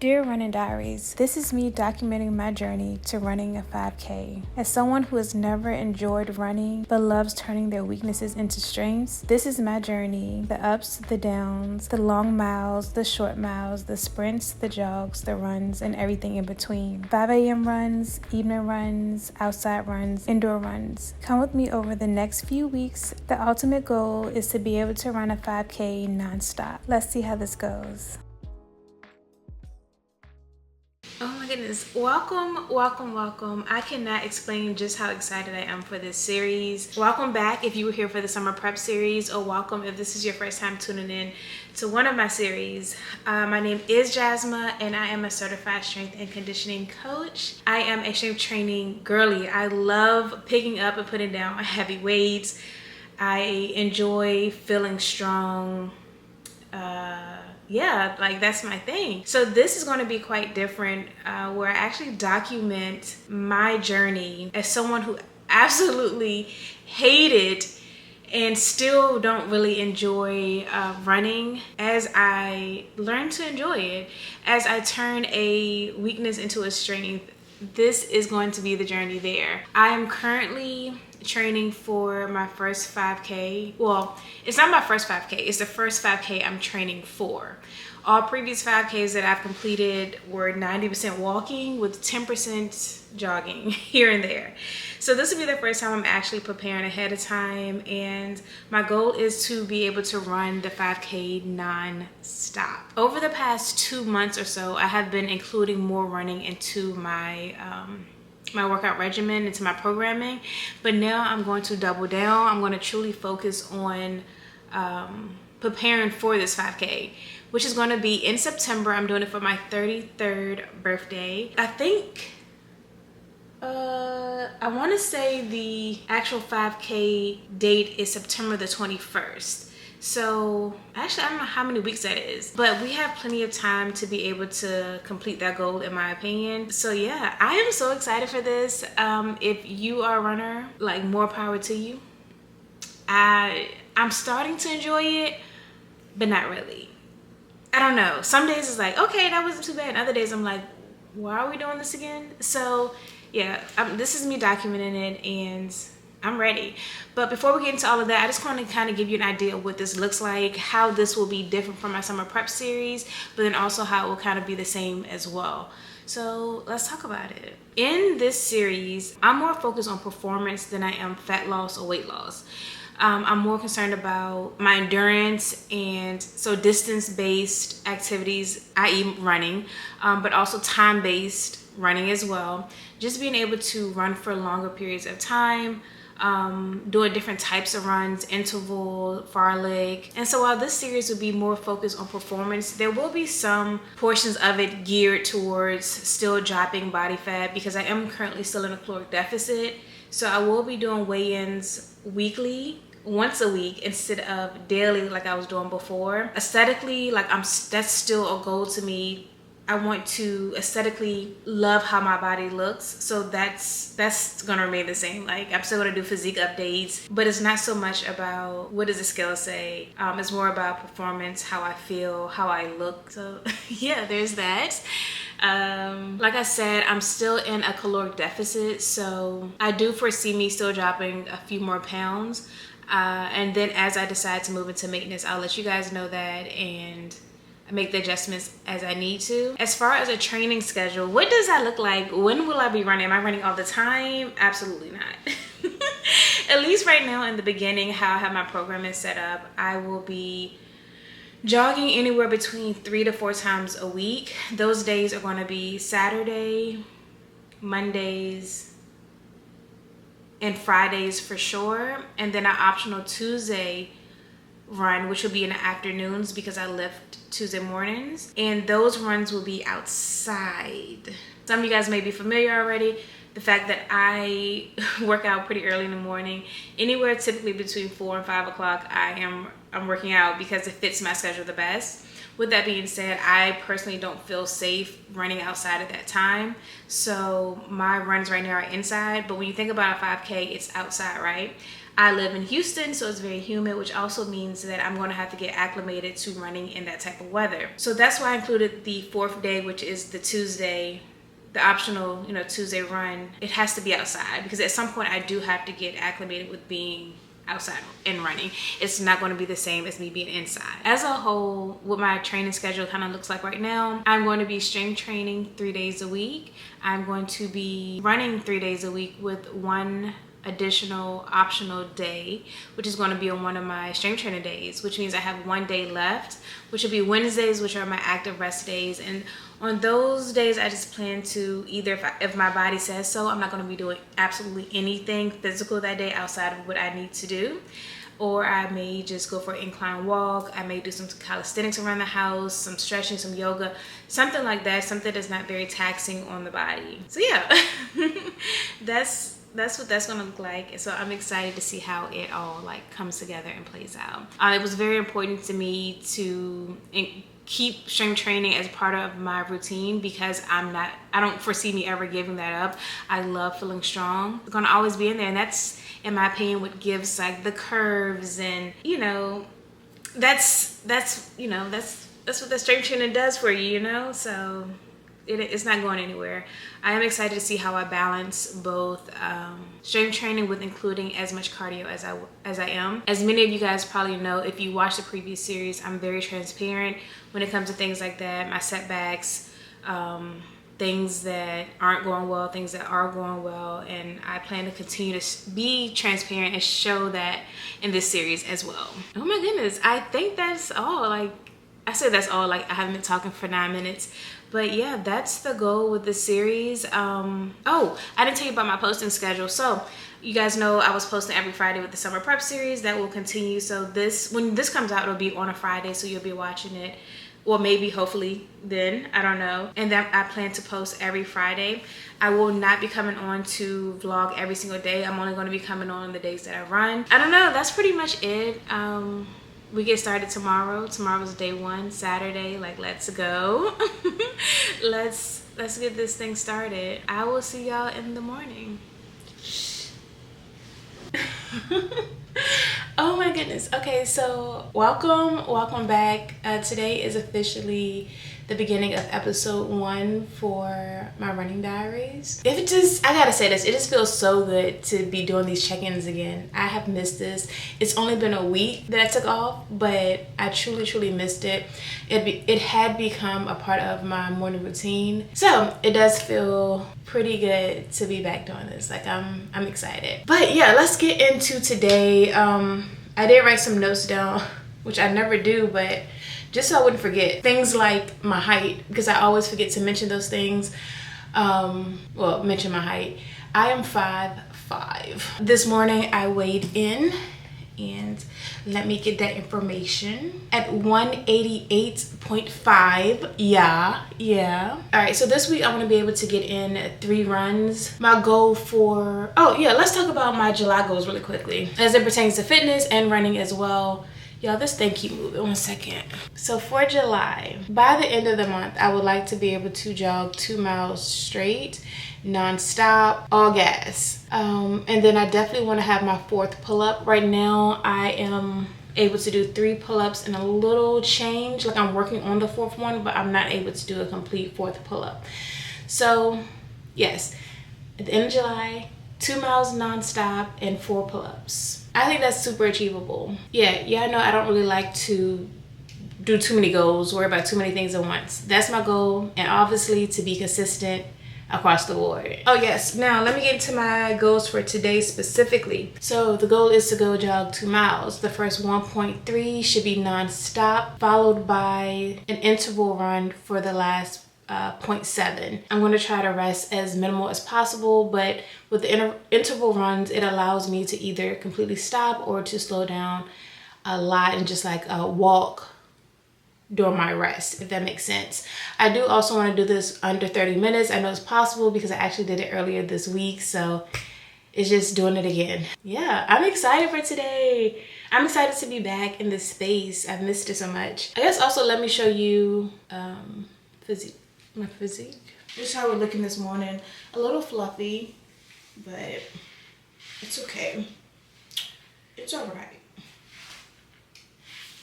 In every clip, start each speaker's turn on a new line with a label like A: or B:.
A: Dear Running Diaries, this is me documenting my journey to running a 5K. As someone who has never enjoyed running but loves turning their weaknesses into strengths, this is my journey. The ups, the downs, the long miles, the short miles, the sprints, the jogs, the runs, and everything in between. 5 a.m. runs, evening runs, outside runs, indoor runs. Come with me over the next few weeks. The ultimate goal is to be able to run a 5K nonstop. Let's see how this goes. Oh my goodness, welcome. I cannot explain just how excited I am for this series. Welcome back if you were here for the summer prep series, or welcome if this is your first time tuning in to one of my series. My name is Jasma and I am a certified strength and conditioning coach. I am a strength training girly. I love picking up and putting down heavy weights. I enjoy feeling strong. Yeah, like that's my thing. So this is going to be quite different, where I actually document my journey as someone who absolutely hated and still don't really enjoy running, as I learn to enjoy it, as I turn a weakness into a strength. This is going to be the journey there. I am currently training for my first 5K. Well, it's not my first 5K, it's the first 5K I'm training for. All previous 5Ks that I've completed were 90% walking with 10% jogging here and there. So this will be the first time I'm actually preparing ahead of time, and my goal is to be able to run the 5K non-stop. Over the past 2 months or so, I have been including more running into my my workout regimen, into my programming, but now I'm going to double down. I'm going to truly focus on preparing for this 5K, which is going to be in September. I'm doing it for my 33rd birthday. I think I want to say the actual 5K date is September the 21st. So actually, I don't know how many weeks that is, but we have plenty of time to be able to complete that goal, in my opinion. So yeah, I am so excited for this. If you are a runner, like, more power to you. I'm starting to enjoy it, but not really. I don't know. Some days it's like, okay, that wasn't too bad. And other days I'm like, why are we doing this again? So yeah, this is me documenting it, and I'm ready. But before we get into all of that, I just want to kind of give you an idea of what this looks like, how this will be different from my summer prep series, but then also how it will kind of be the same as well. So let's talk about it. In this series, I'm more focused on performance than I am fat loss or weight loss. I'm more concerned about my endurance, and so distance-based activities, i.e. running, but also time-based running as well. Just being able to run for longer periods of time, doing different types of runs, interval, fartlek. And so while this series will be more focused on performance, there will be some portions of it geared towards still dropping body fat, because I am currently still in a caloric deficit. So I will be doing weigh-ins weekly, once a week, instead of daily like I was doing before. Aesthetically, like, that's still a goal to me. I want to aesthetically love how my body looks, so that's gonna remain the same. Like, I'm still gonna do physique updates, but it's not so much about what does the scale say. It's more about performance, how I feel, how I look. So yeah, there's that. Like I said, I'm still in a caloric deficit, so I do foresee me still dropping a few more pounds. And then as I decide to move into maintenance, I'll let you guys know that and make the adjustments as I need to. As far as a training schedule, what does that look like? When will I be running? Am I running all the time? Absolutely not. At least right now, in the beginning, how I have my programming set up, I will be jogging anywhere between 3 to 4 times a week. Those days are going to be Saturday, Mondays, and Fridays for sure, and then an optional Tuesday run, which will be in the afternoons because I lift Tuesday mornings, and those runs will be outside. Some of you guys may be familiar already, the fact that I work out pretty early in the morning. Anywhere typically between 4 and 5 o'clock, I'm working out because it fits my schedule the best. With that being said, I personally don't feel safe running outside at that time. So my runs right now are inside, but when you think about a 5K, it's outside, right? I live in Houston, so it's very humid, which also means that I'm going to have to get acclimated to running in that type of weather. So that's why I included the 4th day, which is the Tuesday, the optional, Tuesday run. It has to be outside because at some point I do have to get acclimated with being outside and running. It's not going to be the same as me being inside. As a whole, what my training schedule kind of looks like right now, I'm going to be strength training 3 days a week. I'm going to be running 3 days a week with one additional optional day, which is going to be on one of my strength training days, which means I have 1 day left, which will be Wednesdays, which are my active rest days. And on those days, I just plan to either, if my body says so, I'm not going to be doing absolutely anything physical that day outside of what I need to do. Or I may just go for an incline walk. I may do some calisthenics around the house, some stretching, some yoga, something like that, something that's not very taxing on the body. So yeah, that's what that's gonna look like. So I'm excited to see how it all like comes together and plays out. It was very important to me to keep strength training as part of my routine because I don't foresee me ever giving that up. I love feeling strong. It's gonna always be in there, and that's, in my opinion, what gives like the curves, and that's what the strength training does for you, so it's not going anywhere. I am excited to see how I balance both strength training with including as much cardio as I am. As many of you guys probably know, if you watch the previous series, I'm very transparent when it comes to things like that, my setbacks, things that aren't going well, things that are going well, and I plan to continue to be transparent and show that in this series as well. Oh my goodness, I think that's all. Like I said, that's all. Like I haven't been talking for 9 minutes. But yeah, that's the goal with this series. Oh, I didn't tell you about my posting schedule. So you guys know I was posting every Friday with the summer prep series. That will continue. So when this comes out, it'll be on a Friday, so you'll be watching it. Well, maybe, hopefully then, I don't know. And then I plan to post every Friday. I will not be coming on to vlog every single day. I'm only going to be coming on the days that I run. I don't know, that's pretty much it. We get started tomorrow. Tomorrow's day 1, Saturday. Like, let's go. let's get this thing started. I will see y'all in the morning. Oh my goodness. Okay, so welcome back. Today is officially the beginning of episode 1 for my running diaries. I gotta say this, it just feels so good to be doing these check-ins again. I have missed this. It's only been a week that I took off, but I truly missed it. It had become a part of my morning routine, so it does feel pretty good to be back doing this. Like I'm excited. But yeah, let's get into today. I did write some notes down, which I never do, but just so I wouldn't forget things like my height, because I always forget to mention those things. Mention my height. I am 5'5". This morning I weighed in, and let me get that information, at 188.5. Yeah. All right, so this week I want to be able to get in 3 runs. My goal for, let's talk about my July goals really quickly as it pertains to fitness and running as well. Y'all, this thing keep moving. 1 second. So for July, by the end of the month, I would like to be able to jog 2 miles straight, non-stop, all gas. And then I definitely want to have my 4th pull-up. Right now, I am able to do 3 pull-ups and a little change. Like I'm working on the 4th one, but I'm not able to do a complete 4th pull-up. So yes, at the end of July, 2 miles non-stop and 4 pull-ups. I think that's super achievable. Yeah, I know I don't really like to do too many goals, worry about too many things at once. That's my goal, and obviously to be consistent across the board. Oh yes, now let me get into my goals for today specifically. So the goal is to go jog 2 miles. The first 1.3 should be non-stop, followed by an interval run for the last 0.7. I'm going to try to rest as minimal as possible, but with the interval runs, it allows me to either completely stop or to slow down a lot and just like walk during my rest, if that makes sense. I do also want to do this under 30 minutes. I know it's possible because I actually did it earlier this week, so it's just doing it again. Yeah, I'm excited for today. I'm excited to be back in this space. I've missed it so much. I guess also let me show you my physique. This is how we're looking this morning. A little fluffy, but it's okay. It's all right.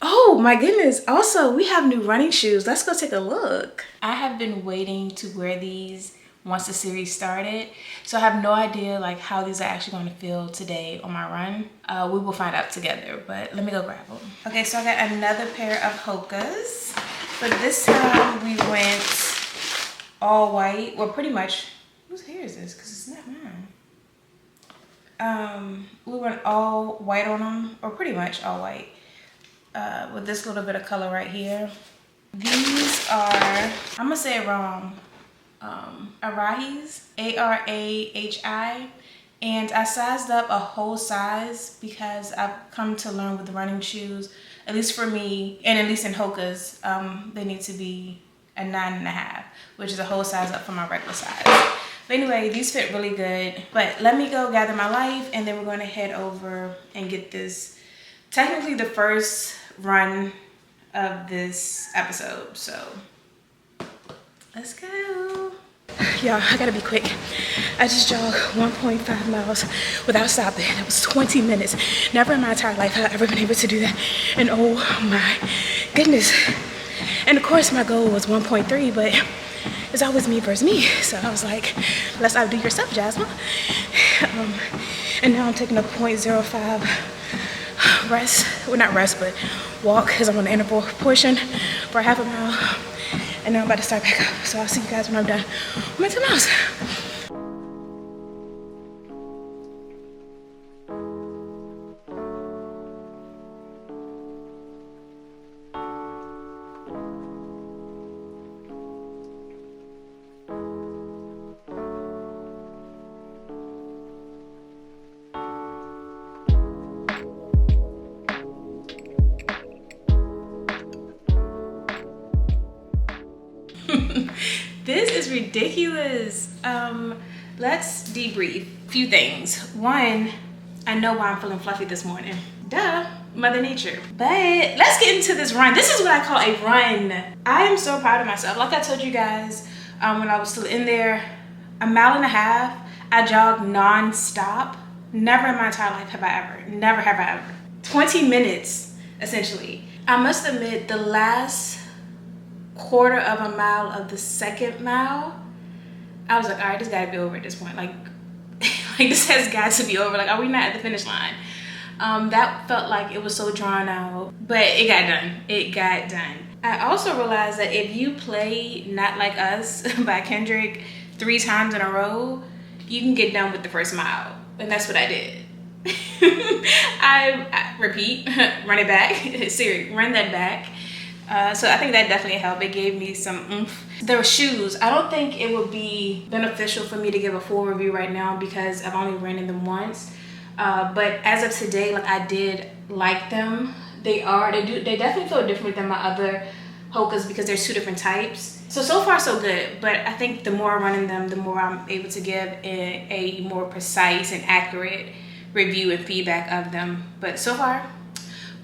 A: Oh my goodness. Also, we have new running shoes. Let's go take a look. I have been waiting to wear these once the series started. So I have no idea like how these are actually going to feel today on my run. We will find out together, but let me go grab them. Okay, so I got another pair of Hokas. But this time we went all white. Well, pretty much, whose hair is this? Because it's not mine. We went all white on them, or pretty much all white. With this little bit of color right here. These are, I'm gonna say it wrong, Arahis, A-R-A-H-I. And I sized up a whole size because I've come to learn with running shoes, at least for me, and at least in Hokas, they need to be a 9.5, which is a whole size up from my regular size. But anyway, these fit really good. But let me go gather my life, and then we're gonna head over and get this, technically the first run of this episode. So let's go. Y'all, I gotta be quick. I just jogged 1.5 miles without stopping. It was 20 minutes. Never in my entire life have I ever been able to do that. And oh my goodness. And of course my goal was 1.3, but it's always me versus me. So I was like, let's outdo yourself, Jasma. And now I'm taking a 0.05 rest, well not rest, but walk, because I'm on the interval portion for a half a mile. And now I'm about to start back up. So I'll see you guys when I'm done with my 2 miles. This is ridiculous. Let's debrief. Few things. One, I know why I'm feeling fluffy this morning. Duh, Mother Nature. But let's get into this run. This is what I call a run. I am so proud of myself. Like I told you guys when I was still in there, 1.5 miles, I jogged non-stop. Never in my entire life have I ever. Never have I ever. 20 minutes, essentially. I must admit, the last 1/4 mile of the 2nd mile, I was like, all right, this gotta be over at this point. Like this has got to be over. Like, are we not at the finish line? That felt like it was so drawn out, but it got done. It got done. I also realized that if you play Not Like Us by Kendrick 3 times in a row, you can get done with the first mile. And that's what I did. I repeat, run it back. Seriously, run that back. So I think that definitely helped. It gave me some oomph. Their shoes, I don't think it would be beneficial for me to give a full review right now because I've only ran in them once. But as of today, like, I did like them. They definitely feel different than my other Hokas because there's 2 different types. So far so good, but I think the more I run in them, the more I'm able to give a more precise and accurate review and feedback of them. But so far,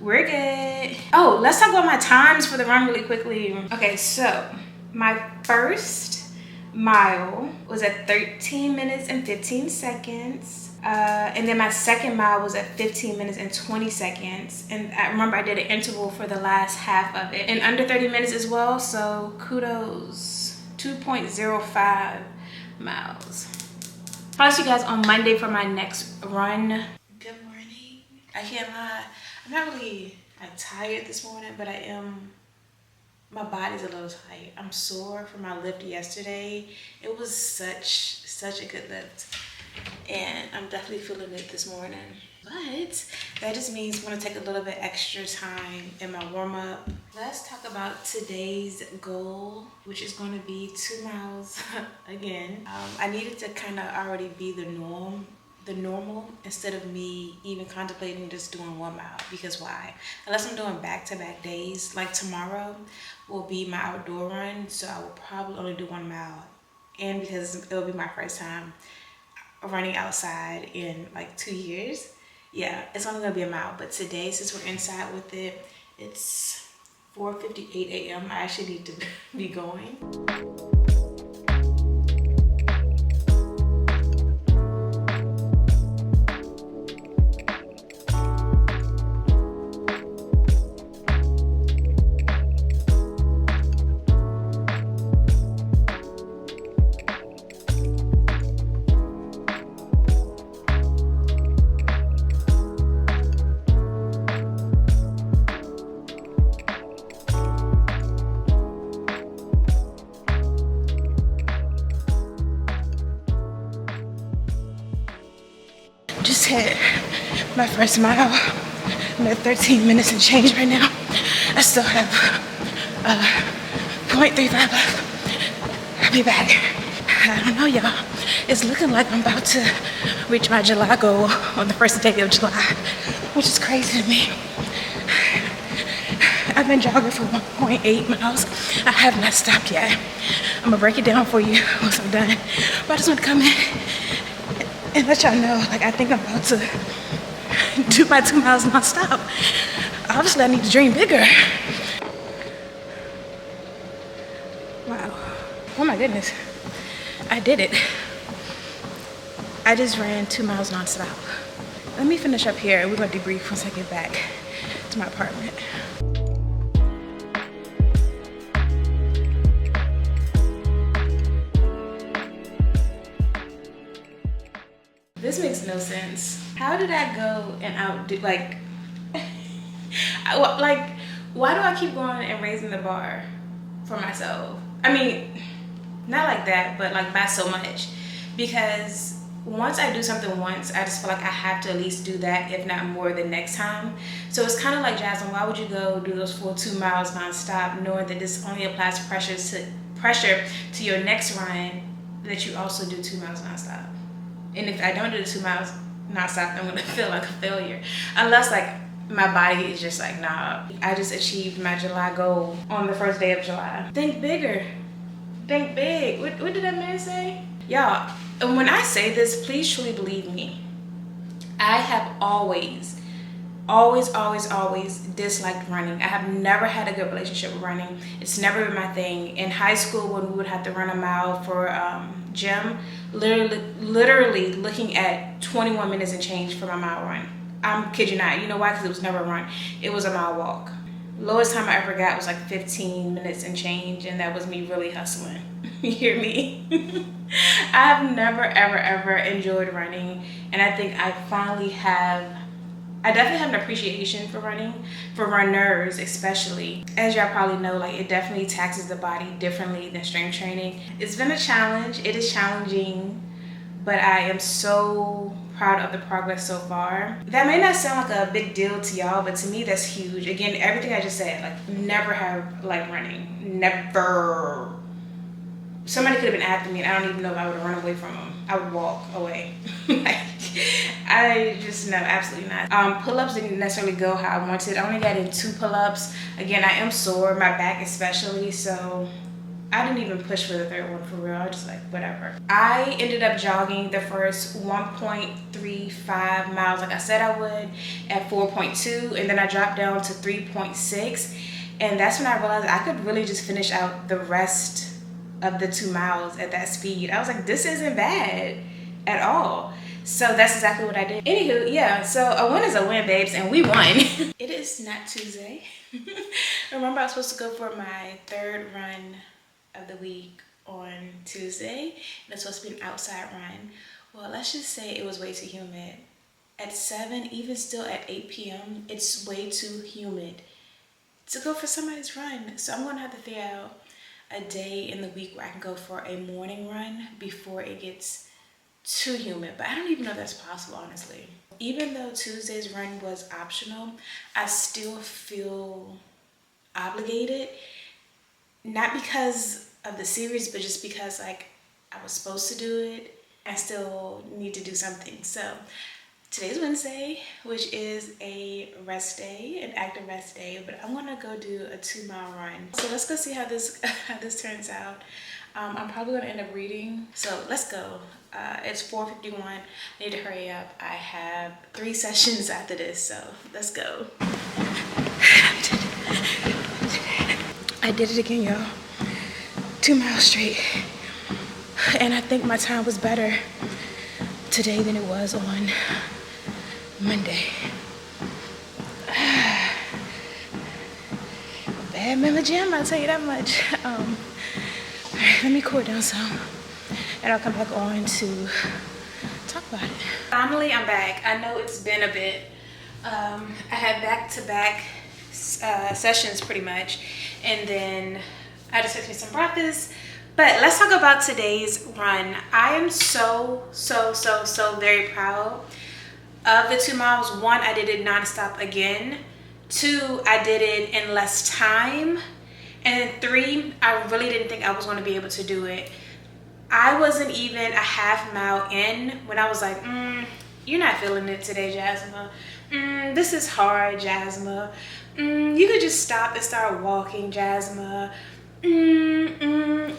A: we're good. Oh, let's talk about my times for the run really quickly. Okay, so my first mile was at 13 minutes and 15 seconds. And then my 2nd mile was at 15 minutes and 20 seconds. And I remember I did an interval for the last half of it in under 30 minutes as well. So kudos, 2.05 miles. I'll see you guys on Monday for my next run. Good morning. I can't lie. I'm not really tired this morning, but I am. My body's a little tight. I'm sore from my lift yesterday. It was such a good lift, and I'm definitely feeling it this morning. But that just means I'm gonna take a little bit extra time in my warm up. Let's talk about today's goal, which is gonna be 2 miles again. I needed to kind of already be the normal instead of me even contemplating just doing 1 mile. Because why? Unless I'm doing back-to-back days, like tomorrow will be my outdoor run, so I will probably only do 1 mile. And because it'll be my first time running outside in like 2 years, yeah, it's only gonna be 1 mile. But today, since we're inside with it, it's 4:58 a.m. I actually need to be going. hit my first mile. I'm at 13 minutes and change right now. I still have 0.35 left. I'll be back. I don't know, y'all. It's looking like I'm about to reach my July goal on the first day of July, which is crazy to me. I've been jogging for 1.8 miles. I have not stopped yet. I'm gonna break it down for you once I'm done. But I just want to come in and let y'all know, like, I think I'm about to do my 2 miles non-stop. Obviously, I need to dream bigger. Wow. Oh my goodness. I did it. I just ran 2 miles non-stop. Let me finish up here and we're gonna debrief once I get back to my apartment. This makes no sense. How did I go and outdo, like, why do I keep going and raising the bar for myself? I mean, not like that, but like by so much. Because once I do something once, I just feel like I have to at least do that, if not more, the next time. So it's kind of like, Jasmine, why would you go do those full 2 miles nonstop, knowing that this only applies pressure to your next run, that you also do 2 miles nonstop? And if I don't do the 2 miles nonstop, I'm gonna feel like a failure. Unless, like, my body is just like, nah. I just achieved my July goal on the first day of July. Think bigger. Think big. What did that man say? Y'all, and when I say this, please truly believe me. I have always disliked running. I have never had a good relationship with running. It's never been my thing. In high school, when we would have to run a mile for gym, literally looking at 21 minutes and change for my mile run. I'm kid you not. You know why? Because it was never a run. It was a mile walk. Lowest time I ever got was like 15 minutes and change, and that was me really hustling. You hear me? I've never ever enjoyed running, and I think I definitely have an appreciation for running, for runners especially. As y'all probably know, like, it definitely taxes the body differently than strength training. It's been a challenge. It is challenging, but I am so proud of the progress so far. That may not sound like a big deal to y'all, but to me that's huge. Again, everything I just said, like, never have liked running. Never. Somebody could have been after me and I don't even know if I would have run away from them. I would walk away. Like, I just, no, absolutely not. Pull-ups didn't necessarily go how I wanted. I only got in 2 pull-ups. Again, I am sore, my back especially, so I didn't even push for the 3rd one for real. I was just like, whatever. I ended up jogging the first 1.35 miles like I said I would at 4.2, and then I dropped down to 3.6, and that's when I realized I could really just finish out the rest of the 2 miles at that speed. I was like, this isn't bad at all. So that's exactly what I did. Anywho, yeah, so a win is a win, babes, and we won. It is not Tuesday. Remember, I was supposed to go for my 3rd run of the week on Tuesday, and it's supposed to be an outside run. Well, let's just say it was way too humid. At 7, even still at 8 p.m., it's way too humid to go for somebody's run. So I'm gonna have to figure out a day in the week where I can go for a morning run before it gets too humid. But I don't even know if that's possible, honestly. Even though Tuesday's run was optional, I still feel obligated, not because of the series, but just because, like, I was supposed to do it. I still need to do something. So today's Wednesday, which is a rest day, an active rest day, but I'm gonna go do a 2-mile run. So let's go see how this turns out. I'm probably gonna end up reading, so let's go. It's 4:51. I need to hurry up. I have 3 sessions after this, so let's go. I did it again, y'all. 2 miles straight, and I think my time was better today than it was on Monday. Bad in the gym, I'll tell you that much. All right, let me cool down some, and I'll come back on to talk about it. Finally, I'm back. I know it's been a bit. I had back-to-back sessions pretty much, and then I just took me some breakfast. But let's talk about today's run. I am so very proud Of the 2 miles, 1, I did it nonstop again. 2, I did it in less time. And then 3, I really didn't think I was going to be able to do it. I wasn't even a half mile in when I was like, you're not feeling it today, Jasma. This is hard, Jasma. You could just stop and start walking, Jasma.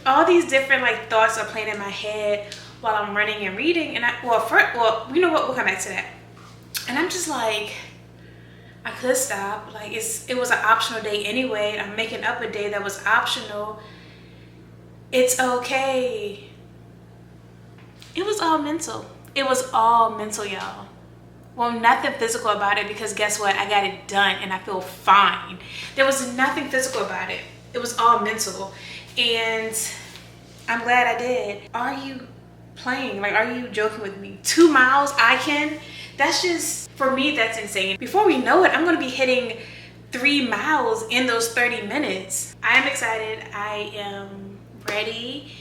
A: All these different like thoughts are playing in my head while I'm running and reading. And you know what? We'll come back to that. And I'm just like, I could stop. Like it was an optional day anyway. I'm making up a day that was optional. It's okay. It was all mental. It was all mental, y'all. Well, nothing physical about it, because guess what? I got it done and I feel fine. There was nothing physical about it. It was all mental. And I'm glad I did. Are you playing? Like, are you joking with me? 2 miles, that's just, for me, that's insane. Before we know it, I'm gonna be hitting 3 miles in those 30 minutes. I am excited. I am ready.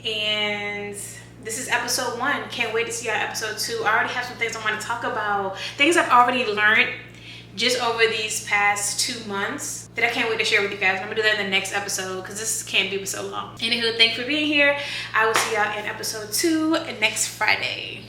A: And this is episode 1. Can't wait to see y'all episode 2. I already have some things I want to talk about. Things I've already learned just over these past 2 months that I can't wait to share with you guys. I'm gonna do that in the next episode because this can't be so long. Anywho, thanks for being here. I will see y'all in episode 2 next Friday.